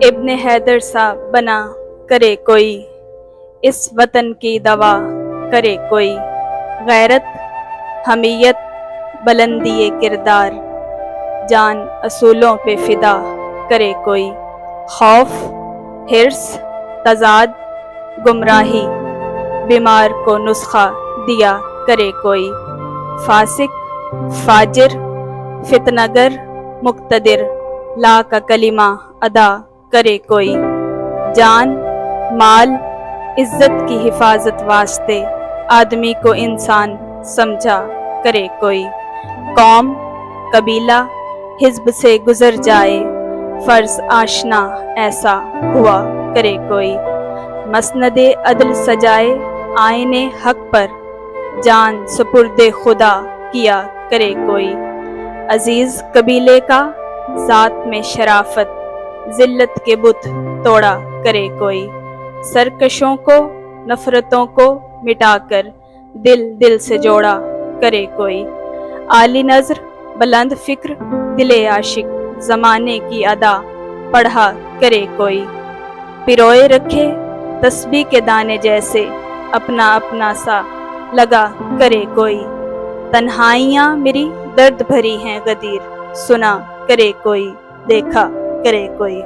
ابن حیدر سا بنا کرے کوئی، اس وطن کی دوا کرے کوئی، غیرت حمیت بلندی کردار، جان اصولوں پہ فدا کرے کوئی، خوف حرص تضاد گمراہی، بیمار کو نسخہ دیا کرے کوئی، فاسق فاجر فتنہ گر مقتدر، لا کا کلمہ ادا کرے کوئی، جان مال عزت کی حفاظت واسطے آدمی کو انسان سمجھا کرے کوئی، قوم قبیلہ حزب سے گزر جائے، فرض آشنا ایسا ہوا کرے کوئی، مسند عدل سجائے آئین حق پر، جان سپرد خدا کیا کرے کوئی، عزیز قبیلے کا ذات میں شرافت، ذلت کے بت توڑا کرے کوئی، سرکشوں کو نفرتوں کو مٹا کر دل دل سے جوڑا کرے کوئی، عالی نظر بلند فکر دل عاشق، زمانے کی ادا پڑھا کرے کوئی، پروئے رکھے تسبیح کے دانے جیسے، اپنا اپنا سا لگا کرے کوئی، تنہائیاں میری درد بھری ہیں غدیر، سنا کرے کوئی دیکھا کرے کوئی۔